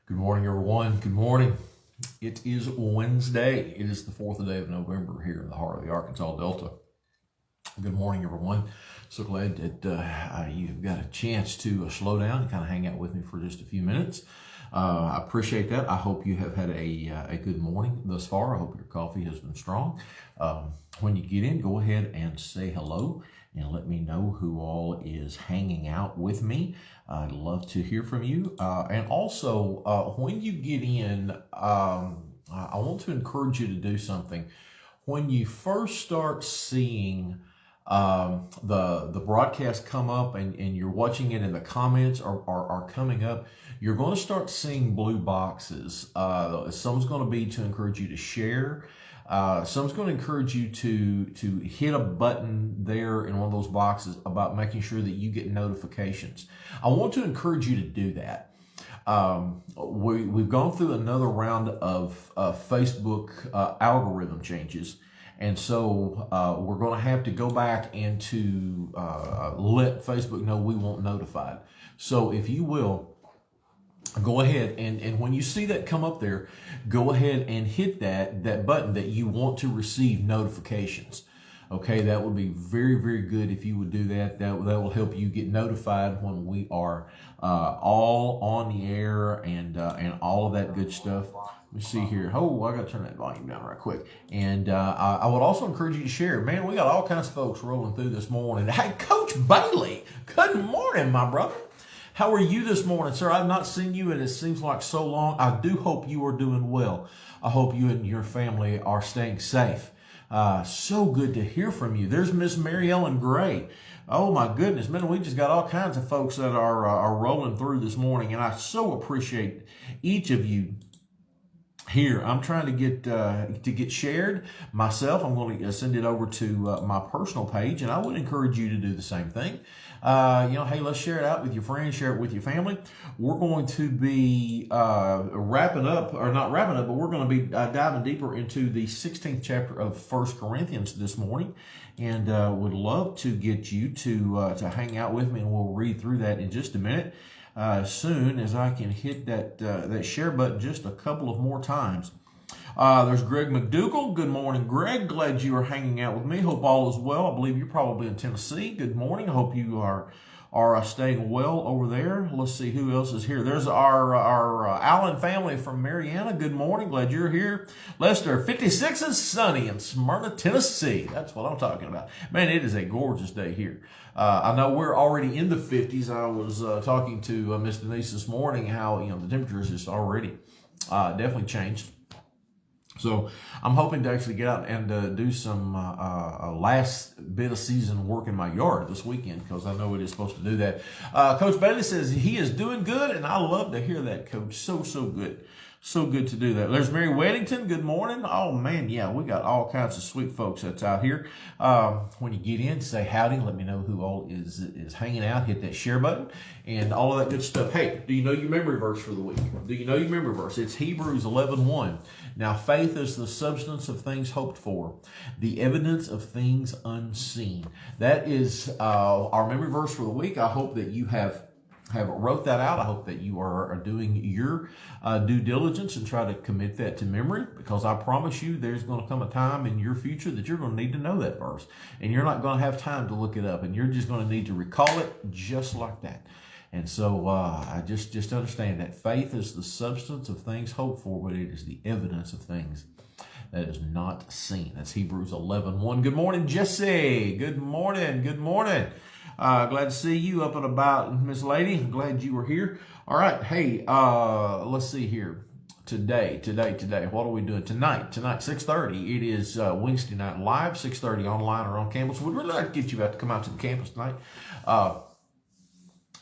Good morning, everyone. Good morning. It is Wednesday. It is the 4th day of November here in the heart of the Arkansas Delta. Good morning, everyone. So glad that you've got a chance to slow down and kind of hang out with me for just a few minutes. I appreciate that. I hope you have had a good morning thus far. I hope your coffee has been strong. When you get in, go ahead and say hello and let me know who all is hanging out with me. I'd love to hear from you. And also, when you get in, I want to encourage you to do something. When you first start seeing the broadcast come up and you're watching it and the comments are coming up, you're going to start seeing blue boxes. Some's going to be to encourage you to share. Some's going to encourage you to hit a button there in one of those boxes about making sure that you get notifications. I want to encourage you to do that. We've gone through another round of Facebook algorithm changes. And so we're going to have to go back and to let Facebook know we want notified. So if you will, go ahead and when you see that come up there, go ahead and hit that button that you want to receive notifications. Okay, that would be very, very good if you would do that. That will help you get notified when we are all on the air and all of that good stuff. Let me see here. Oh, I got to turn that volume down right quick. And I would also encourage you to share. Man, we got all kinds of folks rolling through this morning. Hey, Coach Bailey, good morning, my brother. How are you this morning, sir? I've not seen you, and it seems like so long. I do hope you are doing well. I hope you and your family are staying safe. So good to hear from you. There's Miss Mary Ellen Gray. Oh my goodness, man, we just got all kinds of folks that are rolling through this morning, and I so appreciate each of you here. I'm trying to get shared myself. I'm going to send it over to my personal page, and I would encourage you to do the same thing. Hey, let's share it out with your friends, share it with your family. We're going to be wrapping up, or not wrapping up, but we're going to be diving deeper into the 16th chapter of 1 Corinthians this morning, and would love to get you to hang out with me, and we'll read through that in just a minute. As soon as I can hit that share button just a couple of more times. There's Greg McDougall. Good morning, Greg. Glad you are hanging out with me. Hope all is well. I believe you're probably in Tennessee. Good morning. I hope you are staying well over there. Let's see who else is here. There's our Allen family from Mariana. Good morning. Glad you're here. Lester, 56 is sunny in Smyrna, Tennessee. That's what I'm talking about. Man, it is a gorgeous day here. I know we're already in the 50s. I was talking to Miss Denise this morning how the temperature is just already definitely changed. So I'm hoping to actually get out and do some last bit of season work in my yard this weekend, because I know it is supposed to do that. Coach Bailey says he is doing good, and I love to hear that, Coach. So good. So good to do that. There's Mary Weddington. Good morning. Oh, man, yeah, we got all kinds of sweet folks that's out here. When you get in, say howdy. Let me know who all is hanging out. Hit that share button and all of that good stuff. Hey, do you know your memory verse for the week? Do you know your memory verse? It's Hebrews 11:1. Now, faith is the substance of things hoped for, the evidence of things unseen. That is our memory verse for the week. I hope that you have wrote that out. I hope that you are doing your due diligence and try to commit that to memory, because I promise you there's going to come a time in your future that you're going to need to know that verse, and you're not going to have time to look it up, and you're just going to need to recall it just like that. And so I just understand that faith is the substance of things hoped for, but it is the evidence of things that is not seen. That's Hebrews 11:1. Good morning, Jesse. Good morning. Good morning. Glad to see you up and about, Miss Lady. Glad you were here. All right. Hey, let's see here. Today. What are we doing tonight? Tonight, 6:30. It is Wednesday night live, 6:30 online or on campus. We'd really like to get you out to come out to the campus tonight.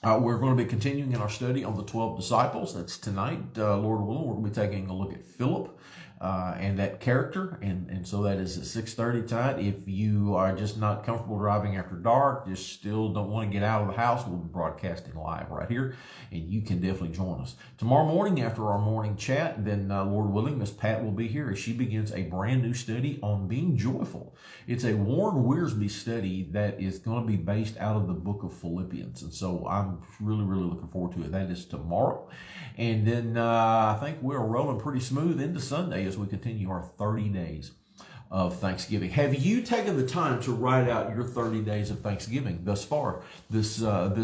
We're going to be continuing in our study on the 12 disciples. That's tonight. Lord willing, we're going to be taking a look at Philip. and that character. And so that is at 6:30 tonight. If you are just not comfortable driving after dark, just still don't want to get out of the house, we'll be broadcasting live right here, and you can definitely join us. Tomorrow morning after our morning chat, then Lord willing, Miss Pat will be here as she begins a brand new study on being joyful. It's a Warren Wiersbe study that is going to be based out of the book of Philippians. And so I'm really, really looking forward to it. That is tomorrow. And then I think we're rolling pretty smooth into Sunday as we continue our 30 days of Thanksgiving. Have you taken the time to write out your 30 days of Thanksgiving thus far this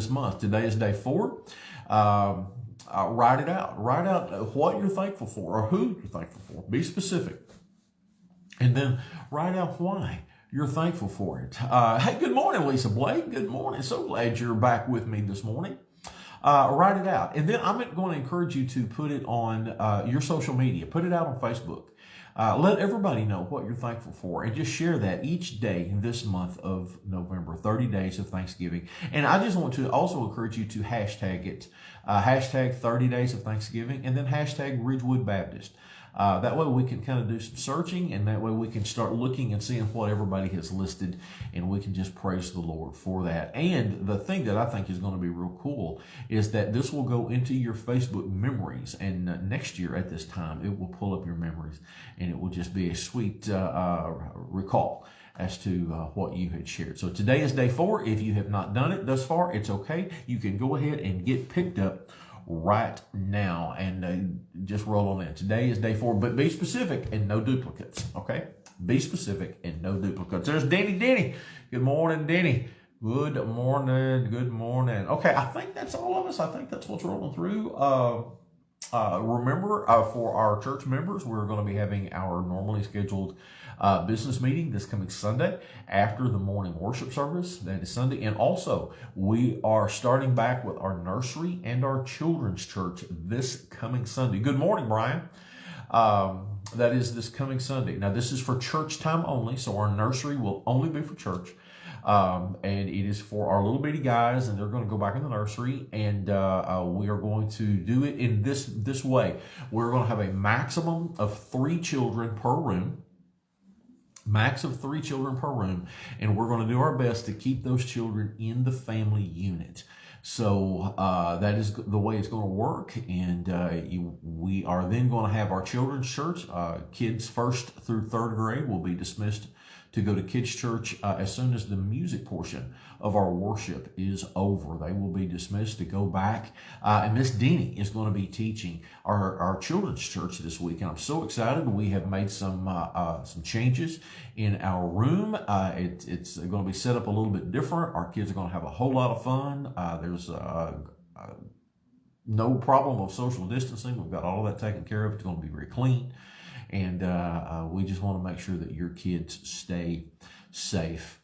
month? Today is day 4. Write it out. Write out what you're thankful for or who you're thankful for. Be specific. And then write out why you're thankful for it. Hey, good morning, Lisa Blake. Good morning. So glad you're back with me this morning. Write it out. And then I'm going to encourage you to put it on your social media. Put it out on Facebook. Let everybody know what you're thankful for, and just share that each day this month of November, 30 days of Thanksgiving. And I just want to also encourage you to hashtag it. Hashtag 30 days of Thanksgiving, and then hashtag Ridgewood Baptist. That way we can kind of do some searching, and that way we can start looking and seeing what everybody has listed, and we can just praise the Lord for that. And the thing that I think is going to be real cool is that this will go into your Facebook memories, and next year at this time it will pull up your memories, and it will just be a sweet recall as to what you had shared. So today is day 4. If you have not done it thus far, it's okay. You can go ahead and get picked up right now and just roll on in. Today is day 4, but be specific and no duplicates, okay? Be specific and no duplicates. There's Denny. Good morning, Denny. Good morning. Okay, I think that's all of us. I think that's what's rolling through. Remember, for our church members, we're going to be having our normally scheduled business meeting this coming Sunday after the morning worship service. That is Sunday. And also, we are starting back with our nursery and our children's church this coming Sunday. Good morning, Brian. That is this coming Sunday. Now, this is for church time only, so our nursery will only be for church. And it is for our little bitty guys, and they're going to go back in the nursery, and we are going to do it in this way. We're going to have a maximum of 3 children per room. Max of 3 children per room, and we're going to do our best to keep those children in the family unit. So that is the way it's going to work, and we are then going to have our children's church. Kids 1st through 3rd grade will be dismissed to go to kids' church as soon as the music portion of our worship is over. They will be dismissed to go back. And Miss Deanie is going to be teaching our children's church this week. And I'm so excited. We have made some changes in our room. It's going to be set up a little bit different. Our kids are going to have a whole lot of fun. There's no problem of social distancing. We've got all of that taken care of. It's going to be very clean. And we just want to make sure that your kids stay safe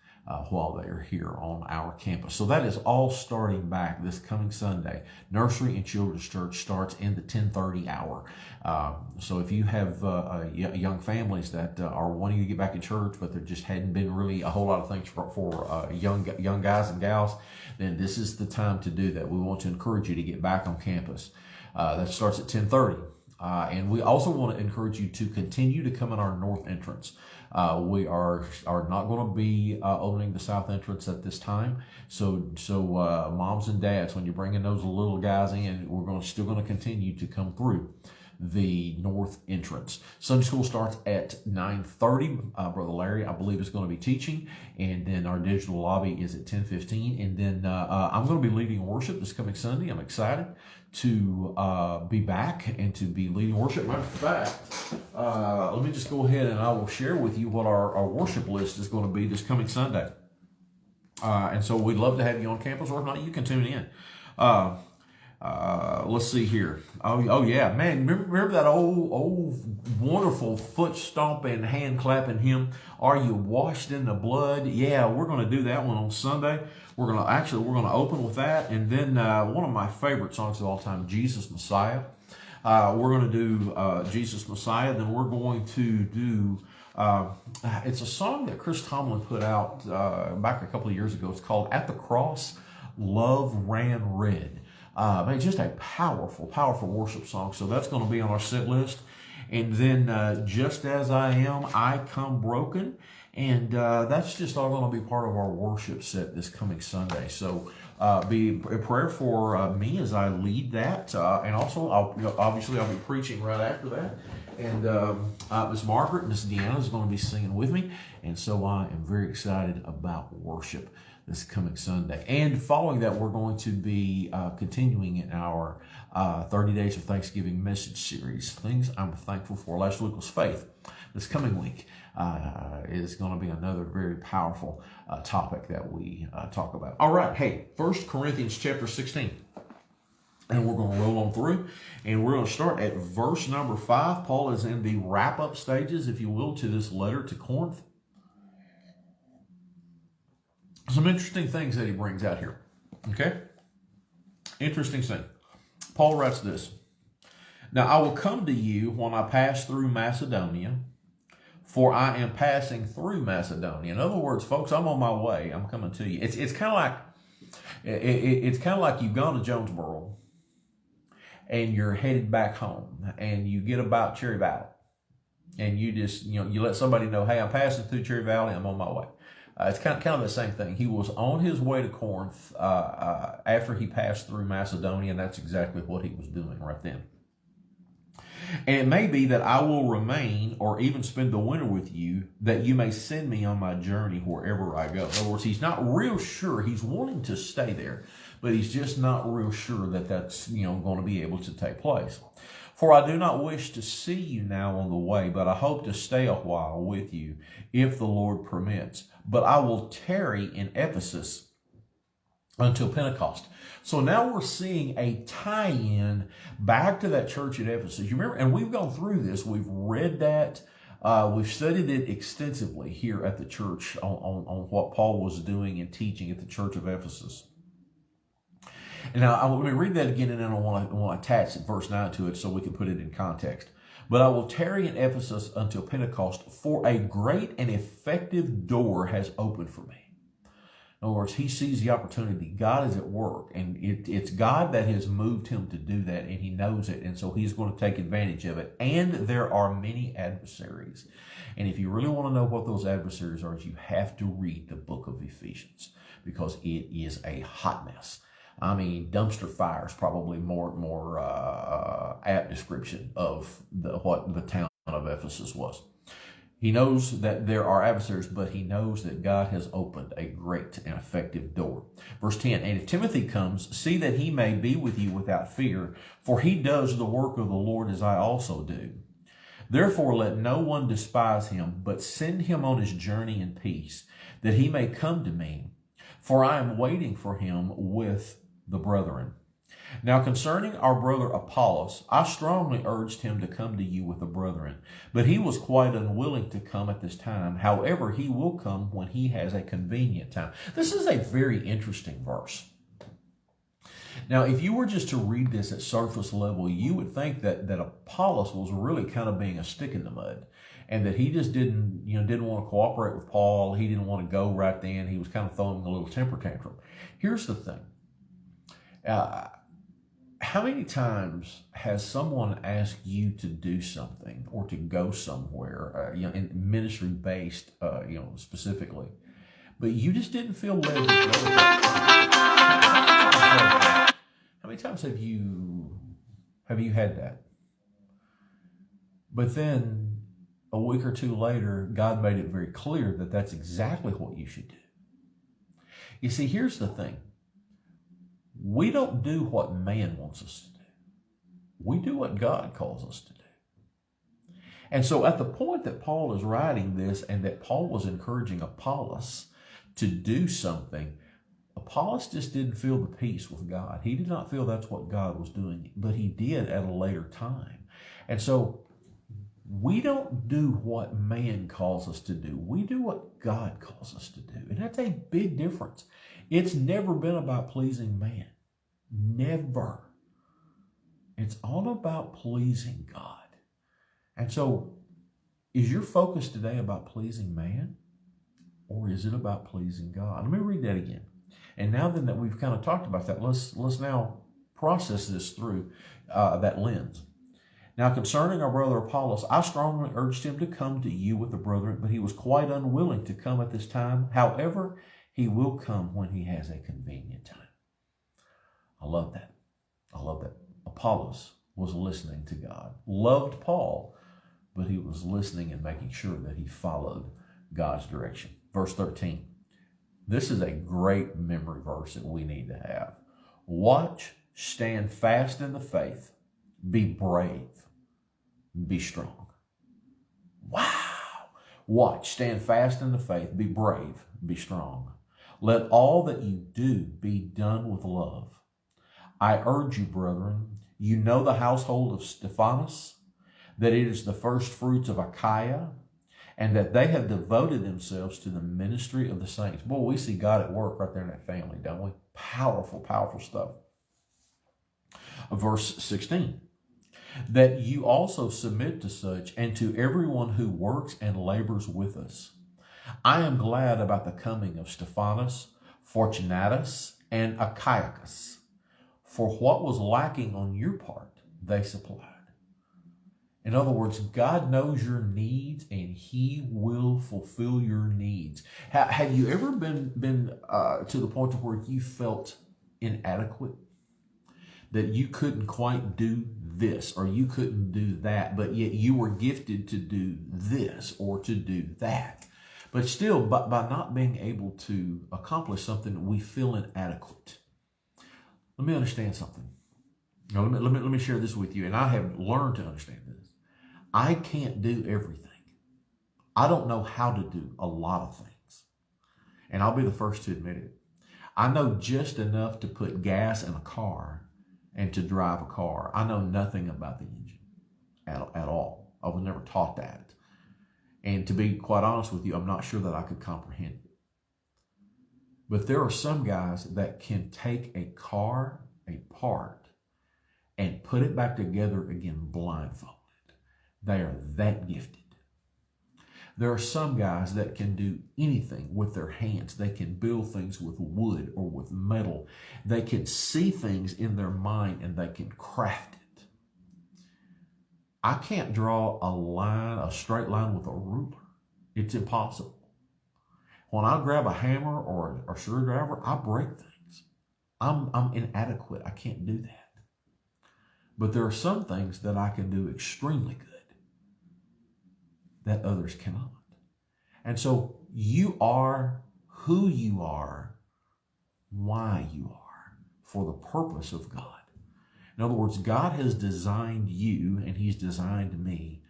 while they're here on our campus. So that is all starting back this coming Sunday. Nursery and Children's Church starts in the 10:30 hour. So if you have young families that are wanting to get back in church, but there just hadn't been really a whole lot of things for young guys and gals, then this is the time to do that. We want to encourage you to get back on campus. That starts at 10:30. And we also want to encourage you to continue to come in our north entrance. We are not going to be opening the south entrance at this time. So moms and dads, when you're bringing those little guys in, we're still going to continue to come through the north entrance. Sunday school starts at 9:30. Brother Larry, I believe, is going to be teaching, and then our digital lobby is at 10:15. And then I'm going to be leading worship this coming Sunday. I'm excited to be back and to be leading worship. Matter of fact, let me just go ahead and I will share with you what our worship list is going to be this coming Sunday. And so we'd love to have you on campus, or if not, you can tune in. Let's see here. Oh yeah, man. Remember that old wonderful foot stomping, hand clapping hymn, "Are You Washed in the Blood?" Yeah, we're going to do that one on Sunday. We're going to open with that, and then one of my favorite songs of all time, "Jesus Messiah." We're going to do "Jesus Messiah." Then we're going to do. It's a song that Chris Tomlin put out back a couple of years ago. It's called "At the Cross, Love Ran Red." Just a powerful worship song. So that's going to be on our set list. And then just as I am, I come broken. And that's just all going to be part of our worship set this coming Sunday. So be a prayer for me as I lead that. And also, I'll be preaching right after that. And Miss Margaret and Miss Deanna is going to be singing with me. And so I am very excited about worship this coming Sunday. And following that, we're going to be continuing in our 30 Days of Thanksgiving message series, Things I'm Thankful For. Last week was faith. This coming week is going to be another very powerful topic that we talk about. All right, hey, 1 Corinthians chapter 16. And we're going to roll on through, and we're going to start at verse number 5. Paul is in the wrap-up stages, if you will, to this letter to Corinth. Some interesting things that he brings out here. Okay? Interesting thing. Paul writes this. Now I will come to you when I pass through Macedonia, for I am passing through Macedonia. In other words, folks, I'm on my way. I'm coming to you. It's kind of like you've gone to Jonesboro, and you're headed back home, and you get about Cherry Valley, and you just, you let somebody know, hey, I'm passing through Cherry Valley, I'm on my way. It's kind of the same thing. He was on his way to Corinth after he passed through Macedonia, and that's exactly what he was doing right then. And it may be that I will remain or even spend the winter with you, that you may send me on my journey wherever I go. In other words, he's not real sure. He's wanting to stay there, but he's just not real sure that that's going to be able to take place. For I do not wish to see you now on the way, but I hope to stay a while with you, if the Lord permits. But I will tarry in Ephesus until Pentecost. So now we're seeing a tie-in back to that church at Ephesus. You remember, and we've gone through this. We've read that. We've studied it extensively here at the church on what Paul was doing and teaching at the church of Ephesus. And now, let me read that again, and then I want to attach verse 9 to it so we can put it in context. But I will tarry in Ephesus until Pentecost, for a great and effective door has opened for me. In other words, he sees the opportunity. God is at work, and it's God that has moved him to do that, and he knows it, and so he's going to take advantage of it. And there are many adversaries. And if you really want to know what those adversaries are, you have to read the book of Ephesians, because it is a hot mess. I mean, dumpster fire is probably more apt description of what the town of Ephesus was. He knows that there are adversaries, but he knows that God has opened a great and effective door. Verse 10, and if Timothy comes, see that he may be with you without fear, for he does the work of the Lord as I also do. Therefore let no one despise him, but send him on his journey in peace, that he may come to me, for I am waiting for him with the brethren. Now concerning our brother Apollos, I strongly urged him to come to you with the brethren, but he was quite unwilling to come at this time. However, he will come when he has a convenient time. This is a very interesting verse. Now, if you were just to read this at surface level, you would think that Apollos was really kind of being a stick in the mud, and that he just didn't want to cooperate with Paul. He didn't want to go right then. He was kind of throwing a little temper tantrum. Here's the thing. How many times has someone asked you to do something or to go somewhere, in ministry based, specifically, but you just didn't feel led to go? How many times have you had that? But then a week or two later, God made it very clear that that's exactly what you should do. You see, here's the thing. We don't do what man wants us to do. We do what God calls us to do. And so at the point that Paul is writing this, and that Paul was encouraging Apollos to do something, Apollos just didn't feel the peace with God. He did not feel that's what God was doing, but he did at a later time. And so we don't do what man calls us to do. We do what God calls us to do. And that's a big difference. It's never been about pleasing man. Never. It's all about pleasing God. And so, is your focus today about pleasing man? Or is it about pleasing God? Let me read that again. And now then that we've kind of talked about that, let's now process this through that lens. Now concerning our brother Apollos, I strongly urged him to come to you with the brethren, but he was quite unwilling to come at this time. However, he will come when he has a convenient time. I love that. I love that. Apollos was listening to God, loved Paul, but he was listening and making sure that he followed God's direction. Verse 13. This is a great memory verse that we need to have. Watch, stand fast in the faith, be brave, be strong. Wow. Watch, stand fast in the faith, be brave, be strong. Let all that you do be done with love. I urge you, brethren, you know the household of Stephanas, that it is the first fruits of Achaia, and that they have devoted themselves to the ministry of the saints. Boy, we see God at work right there in that family, don't we? Powerful, powerful stuff. Verse 16. That you also submit to such and to everyone who works and labors with us. I am glad about the coming of Stephanas, Fortunatus, and Achaicus, for what was lacking on your part, they supplied. In other words, God knows your needs and he will fulfill your needs. Have you ever been to the point to where you felt inadequate? That you couldn't quite do this or you couldn't do that, but yet you were gifted to do this or to do that. But still, by not being able to accomplish something, we feel inadequate. Let me understand something. Now, let me share this with you, and I have learned to understand this. I can't do everything. I don't know how to do a lot of things. And I'll be the first to admit it. I know just enough to put gas in a car and to drive a car. I know nothing about the engine at all. I was never taught that. And to be quite honest with you, I'm not sure that I could comprehend it. But there are some guys that can take a car apart and put it back together again blindfolded. They are that gifted. There are some guys that can do anything with their hands. They can build things with wood or with metal. They can see things in their mind and they can craft it. I can't draw a straight line with a ruler. It's impossible. When I grab a hammer or a screwdriver, I break things. I'm inadequate. I can't do that. But there are some things that I can do extremely good that others cannot. And so you are who you are, why you are, for the purpose of God. In other words, God has designed you and he's designed me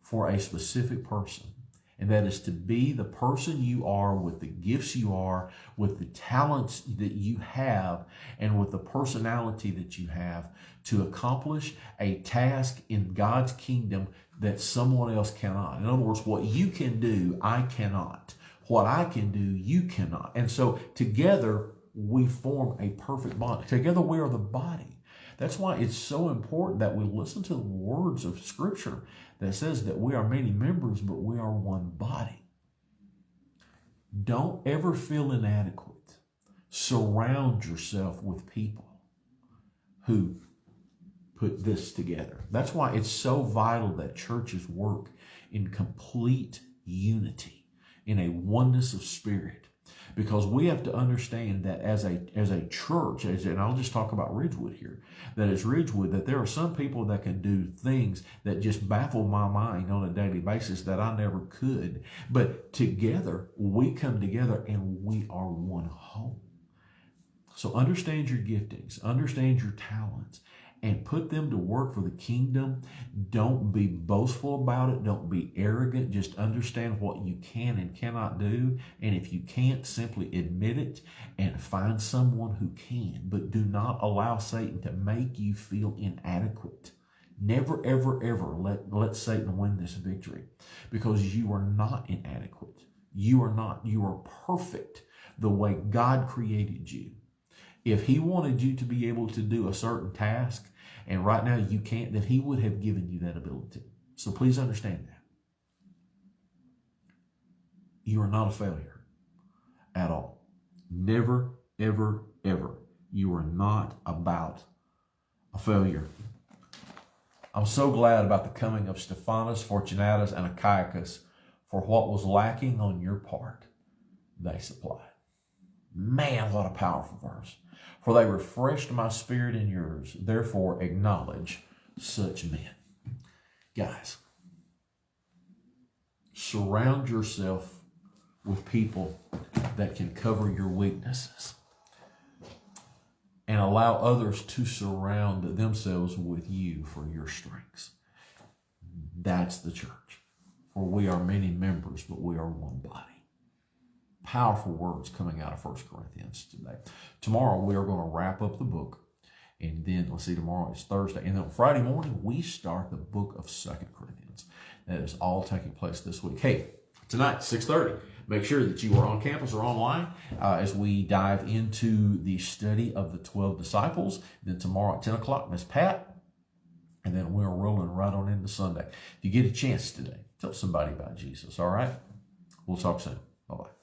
for a specific person. And that is to be the person you are with the gifts you are, with the talents that you have, and with the personality that you have to accomplish a task in God's kingdom that someone else cannot. In other words, what you can do, I cannot. What I can do, you cannot. And so together we form a perfect body. Together we are the body. That's why it's so important that we listen to the words of Scripture that says that we are many members, but we are one body. Don't ever feel inadequate. Surround yourself with people who put this together. That's why it's so vital that churches work in complete unity, in a oneness of spirit. Because we have to understand that as a church, and I'll just talk about Ridgewood here, that as Ridgewood, that there are some people that can do things that just baffle my mind on a daily basis that I never could. But together, we come together and we are one whole. So understand your giftings, understand your talents, and put them to work for the kingdom. Don't be boastful about it. Don't be arrogant. Just understand what you can and cannot do. And if you can't, simply admit it and find someone who can. But do not allow Satan to make you feel inadequate. Never, ever, ever let Satan win this victory, because you are not inadequate. You are not. You are perfect the way God created you. If he wanted you to be able to do a certain task, and right now you can't, then he would have given you that ability. So please understand that. You are not a failure at all. Never, ever, ever. You are not about a failure. I'm so glad about the coming of Stephanas, Fortunatus, and Achaicus, for what was lacking on your part, they supplied. Man, what a powerful verse. For they refreshed my spirit in yours. Therefore, acknowledge such men. Guys, surround yourself with people that can cover your weaknesses, and allow others to surround themselves with you for your strengths. That's the church. For we are many members, but we are one body. Powerful words coming out of 1 Corinthians today. Tomorrow we are going to wrap up the book. And then, let's see, tomorrow is Thursday. And then on Friday morning, we start the book of 2 Corinthians. That is all taking place this week. Hey, tonight, 6:30. Make sure that you are on campus or online as we dive into the study of the 12 disciples. Then tomorrow at 10 o'clock, Miss Pat. And then we're rolling right on into Sunday. If you get a chance today, tell somebody about Jesus, all right? We'll talk soon. Bye-bye.